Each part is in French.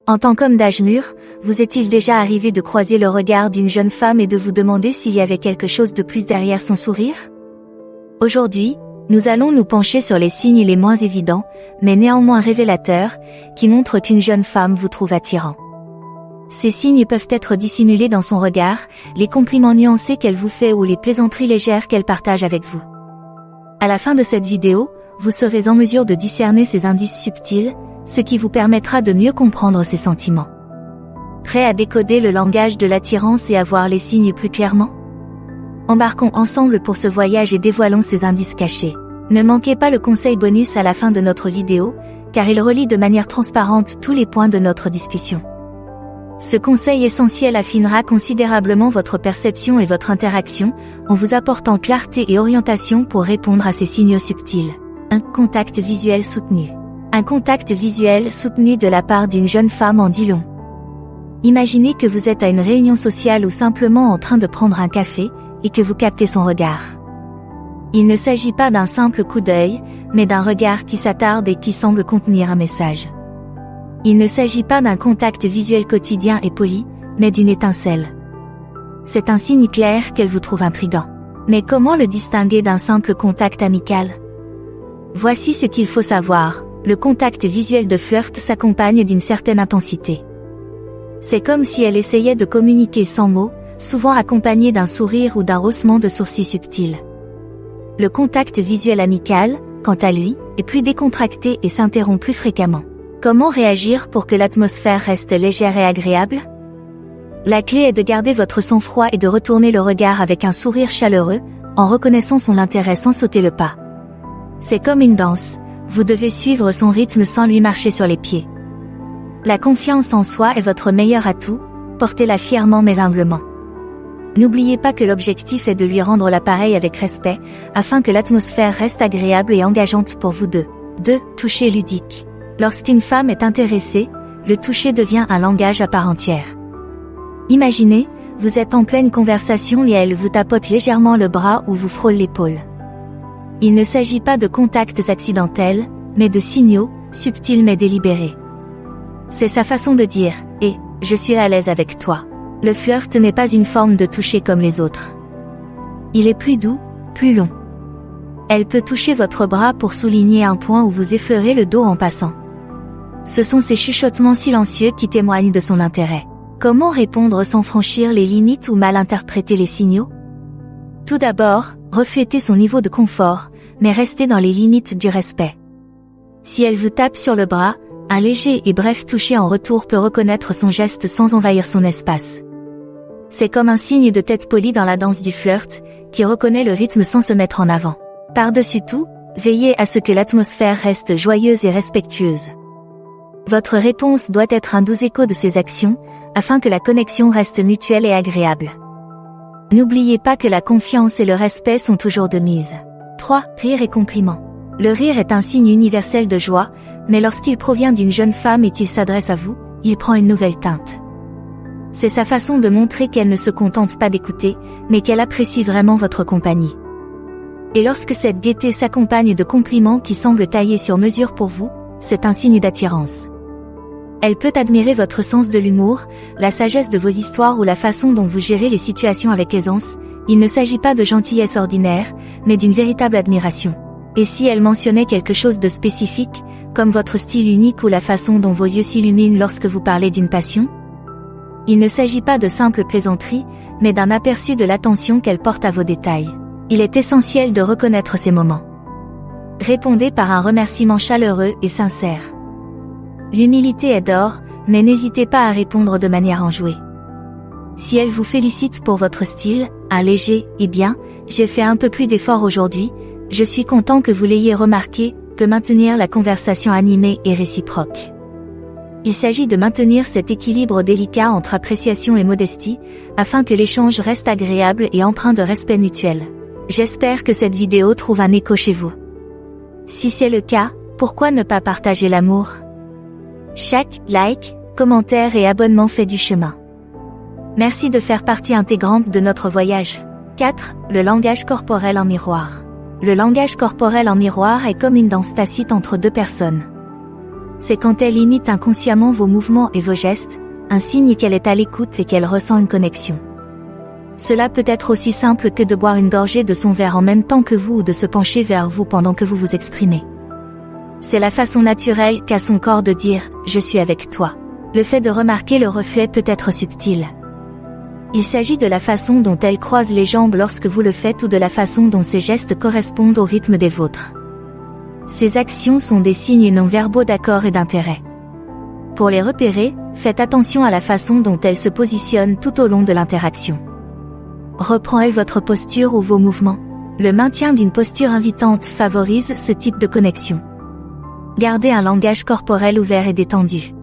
En tant qu'homme d'âge mûr, vous est-il déjà arrivé de croiser le regard d'une jeune femme et de vous demander s'il y avait quelque chose de plus derrière son sourire? Aujourd'hui, nous allons nous pencher sur les signes les moins évidents, mais néanmoins révélateurs, qui montrent qu'une jeune femme vous trouve attirant. Ces signes peuvent être dissimulés dans son regard, les compliments nuancés qu'elle vous fait ou les plaisanteries légères qu'elle partage avec vous. À la fin de cette vidéo, vous serez en mesure de discerner ces indices subtils, ce qui vous permettra de mieux comprendre ses sentiments. Prêt à décoder le langage de l'attirance et à voir les signes plus clairement? Embarquons ensemble pour ce voyage et dévoilons ces indices cachés. Ne manquez pas le conseil bonus à la fin de notre vidéo, car il relie de manière transparente tous les points de notre discussion. Ce conseil essentiel affinera considérablement votre perception et votre interaction, en vous apportant clarté et orientation pour répondre à ces signaux subtils. 1. Contact visuel soutenu. Un contact visuel soutenu de la part d'une jeune femme en dit long. Imaginez que vous êtes à une réunion sociale ou simplement en train de prendre un café, et que vous captez son regard. Il ne s'agit pas d'un simple coup d'œil, mais d'un regard qui s'attarde et qui semble contenir un message. Il ne s'agit pas d'un contact visuel quotidien et poli, mais d'une étincelle. C'est un signe clair qu'elle vous trouve intriguant. Mais comment le distinguer d'un simple contact amical? Voici ce qu'il faut savoir. Le contact visuel de flirt s'accompagne d'une certaine intensité. C'est comme si elle essayait de communiquer sans mots, souvent accompagné d'un sourire ou d'un haussement de sourcils subtil. Le contact visuel amical, quant à lui, est plus décontracté et s'interrompt plus fréquemment. Comment réagir pour que l'atmosphère reste légère et agréable? La clé est de garder votre sang-froid et de retourner le regard avec un sourire chaleureux, en reconnaissant son intérêt sans sauter le pas. C'est comme une danse. Vous devez suivre son rythme sans lui marcher sur les pieds. La confiance en soi est votre meilleur atout, portez-la fièrement mais humblement. N'oubliez pas que l'objectif est de lui rendre l'appareil avec respect, afin que l'atmosphère reste agréable et engageante pour vous deux. 2. Toucher ludique. Lorsqu'une femme est intéressée, le toucher devient un langage à part entière. Imaginez, vous êtes en pleine conversation et elle vous tapote légèrement le bras ou vous frôle l'épaule. Il ne s'agit pas de contacts accidentels, mais de signaux, subtils mais délibérés. C'est sa façon de dire « et je suis à l'aise avec toi ». Le flirt n'est pas une forme de toucher comme les autres. Il est plus doux, plus long. Elle peut toucher votre bras pour souligner un point ou vous effleurer le dos en passant. Ce sont ces chuchotements silencieux qui témoignent de son intérêt. Comment répondre sans franchir les limites ou mal interpréter les signaux? Tout d'abord, reflétez son niveau de confort, mais restez dans les limites du respect. Si elle vous tape sur le bras, un léger et bref toucher en retour peut reconnaître son geste sans envahir son espace. C'est comme un signe de tête polie dans la danse du flirt, qui reconnaît le rythme sans se mettre en avant. Par-dessus tout, veillez à ce que l'atmosphère reste joyeuse et respectueuse. Votre réponse doit être un doux écho de ses actions, afin que la connexion reste mutuelle et agréable. N'oubliez pas que la confiance et le respect sont toujours de mise. 3. Rire et compliments. Le rire est un signe universel de joie, mais lorsqu'il provient d'une jeune femme et qu'il s'adresse à vous, il prend une nouvelle teinte. C'est sa façon de montrer qu'elle ne se contente pas d'écouter, mais qu'elle apprécie vraiment votre compagnie. Et lorsque cette gaieté s'accompagne de compliments qui semblent taillés sur mesure pour vous, c'est un signe d'attirance. Elle peut admirer votre sens de l'humour, la sagesse de vos histoires ou la façon dont vous gérez les situations avec aisance. Il ne s'agit pas de gentillesse ordinaire, mais d'une véritable admiration. Et si elle mentionnait quelque chose de spécifique, comme votre style unique ou la façon dont vos yeux s'illuminent lorsque vous parlez d'une passion? Il ne s'agit pas de simples plaisanteries, mais d'un aperçu de l'attention qu'elle porte à vos détails. Il est essentiel de reconnaître ces moments. Répondez par un remerciement chaleureux et sincère. L'humilité est d'or, mais n'hésitez pas à répondre de manière enjouée. Si elle vous félicite pour votre style, un léger « eh bien, j'ai fait un peu plus d'effort aujourd'hui, je suis content que vous l'ayez remarqué », peut maintenir la conversation animée et réciproque. Il s'agit de maintenir cet équilibre délicat entre appréciation et modestie, afin que l'échange reste agréable et empreint de respect mutuel. J'espère que cette vidéo trouve un écho chez vous. Si c'est le cas, pourquoi ne pas partager l'amour? Chaque like, commentaire et abonnement fait du chemin. Merci de faire partie intégrante de notre voyage. 4. Le langage corporel en miroir. Le langage corporel en miroir est comme une danse tacite entre deux personnes. C'est quand elle imite inconsciemment vos mouvements et vos gestes, un signe qu'elle est à l'écoute et qu'elle ressent une connexion. Cela peut être aussi simple que de boire une gorgée de son verre en même temps que vous ou de se pencher vers vous pendant que vous vous exprimez. C'est la façon naturelle qu'a son corps de dire « je suis avec toi ». Le fait de remarquer le reflet peut être subtil. Il s'agit de la façon dont elle croise les jambes lorsque vous le faites ou de la façon dont ses gestes correspondent au rythme des vôtres. Ces actions sont des signes non verbaux d'accord et d'intérêt. Pour les repérer, faites attention à la façon dont elle se positionne tout au long de l'interaction. Reprend-elle votre posture ou vos mouvements? Le maintien d'une posture invitante favorise ce type de connexion. Gardez un langage corporel ouvert et détendu.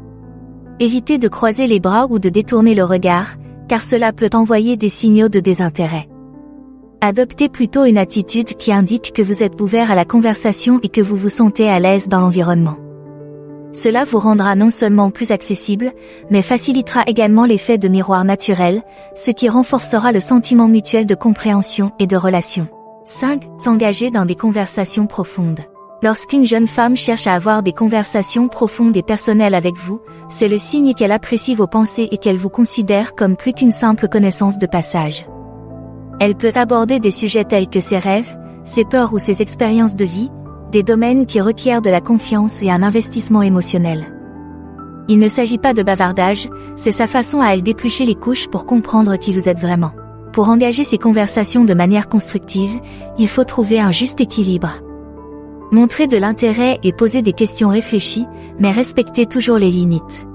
Évitez de croiser les bras ou de détourner le regard, car cela peut envoyer des signaux de désintérêt. Adoptez plutôt une attitude qui indique que vous êtes ouvert à la conversation et que vous vous sentez à l'aise dans l'environnement. Cela vous rendra non seulement plus accessible, mais facilitera également l'effet de miroir naturel, ce qui renforcera le sentiment mutuel de compréhension et de relation. 5. S'engager dans des conversations profondes. Lorsqu'une jeune femme cherche à avoir des conversations profondes et personnelles avec vous, c'est le signe qu'elle apprécie vos pensées et qu'elle vous considère comme plus qu'une simple connaissance de passage. Elle peut aborder des sujets tels que ses rêves, ses peurs ou ses expériences de vie, des domaines qui requièrent de la confiance et un investissement émotionnel. Il ne s'agit pas de bavardage, c'est sa façon à elle d'éplucher les couches pour comprendre qui vous êtes vraiment. Pour engager ces conversations de manière constructive, il faut trouver un juste équilibre. Montrez de l'intérêt et posez des questions réfléchies, mais respectez toujours les limites.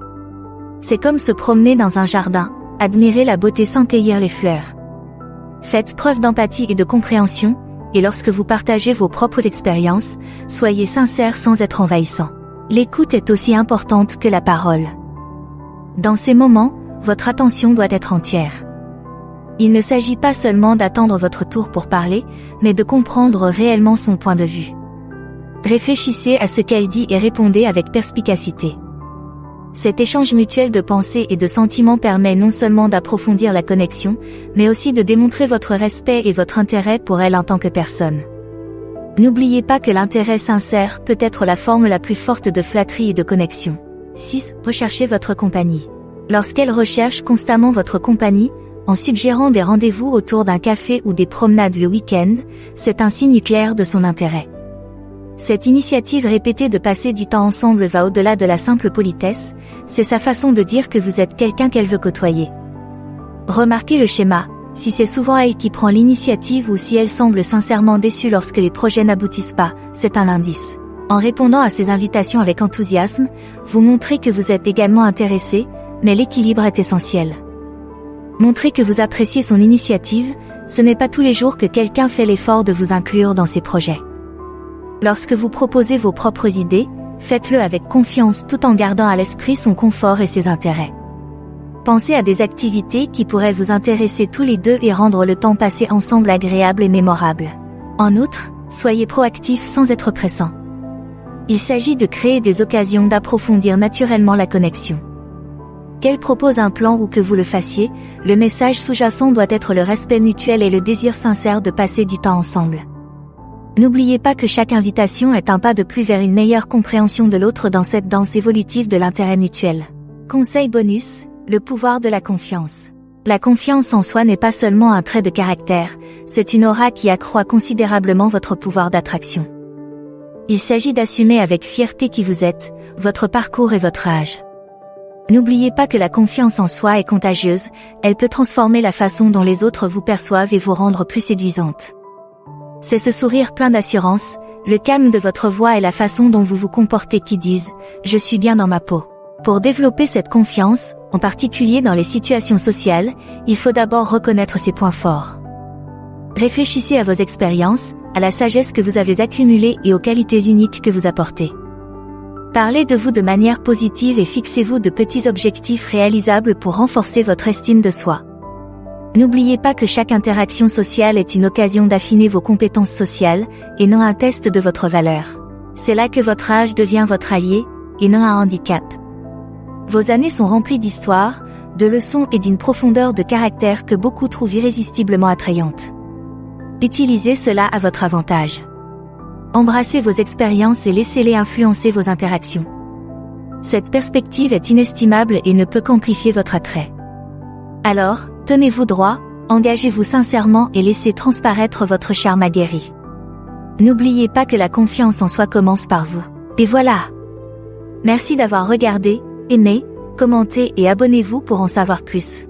C'est comme se promener dans un jardin, admirer la beauté sans cueillir les fleurs. Faites preuve d'empathie et de compréhension, et lorsque vous partagez vos propres expériences, soyez sincère sans être envahissant. L'écoute est aussi importante que la parole. Dans ces moments, votre attention doit être entière. Il ne s'agit pas seulement d'attendre votre tour pour parler, mais de comprendre réellement son point de vue. Réfléchissez à ce qu'elle dit et répondez avec perspicacité. Cet échange mutuel de pensées et de sentiments permet non seulement d'approfondir la connexion, mais aussi de démontrer votre respect et votre intérêt pour elle en tant que personne. N'oubliez pas que l'intérêt sincère peut être la forme la plus forte de flatterie et de connexion. 6. Recherchez votre compagnie. Lorsqu'elle recherche constamment votre compagnie, en suggérant des rendez-vous autour d'un café ou des promenades le week-end, c'est un signe clair de son intérêt. Cette initiative répétée de passer du temps ensemble va au-delà de la simple politesse, c'est sa façon de dire que vous êtes quelqu'un qu'elle veut côtoyer. Remarquez le schéma, si c'est souvent elle qui prend l'initiative ou si elle semble sincèrement déçue lorsque les projets n'aboutissent pas, c'est un indice. En répondant à ces invitations avec enthousiasme, vous montrez que vous êtes également intéressé, mais l'équilibre est essentiel. Montrez que vous appréciez son initiative, ce n'est pas tous les jours que quelqu'un fait l'effort de vous inclure dans ses projets. Lorsque vous proposez vos propres idées, faites-le avec confiance tout en gardant à l'esprit son confort et ses intérêts. Pensez à des activités qui pourraient vous intéresser tous les deux et rendre le temps passé ensemble agréable et mémorable. En outre, soyez proactif sans être pressant. Il s'agit de créer des occasions d'approfondir naturellement la connexion. Qu'elle propose un plan ou que vous le fassiez, le message sous-jacent doit être le respect mutuel et le désir sincère de passer du temps ensemble. N'oubliez pas que chaque invitation est un pas de plus vers une meilleure compréhension de l'autre dans cette danse évolutive de l'intérêt mutuel. Conseil bonus, le pouvoir de la confiance. La confiance en soi n'est pas seulement un trait de caractère, c'est une aura qui accroît considérablement votre pouvoir d'attraction. Il s'agit d'assumer avec fierté qui vous êtes, votre parcours et votre âge. N'oubliez pas que la confiance en soi est contagieuse, elle peut transformer la façon dont les autres vous perçoivent et vous rendre plus séduisante. C'est ce sourire plein d'assurance, le calme de votre voix et la façon dont vous vous comportez qui disent « je suis bien dans ma peau ». Pour développer cette confiance, en particulier dans les situations sociales, il faut d'abord reconnaître ses points forts. Réfléchissez à vos expériences, à la sagesse que vous avez accumulée et aux qualités uniques que vous apportez. Parlez de vous de manière positive et fixez-vous de petits objectifs réalisables pour renforcer votre estime de soi. N'oubliez pas que chaque interaction sociale est une occasion d'affiner vos compétences sociales, et non un test de votre valeur. C'est là que votre âge devient votre allié, et non un handicap. Vos années sont remplies d'histoires, de leçons et d'une profondeur de caractère que beaucoup trouvent irrésistiblement attrayante. Utilisez cela à votre avantage. Embrassez vos expériences et laissez-les influencer vos interactions. Cette perspective est inestimable et ne peut qu'amplifier votre attrait. Alors, tenez-vous droit, engagez-vous sincèrement et laissez transparaître votre charme aguerri. N'oubliez pas que la confiance en soi commence par vous. Et voilà! Merci d'avoir regardé, aimé, commenté et abonnez-vous pour en savoir plus.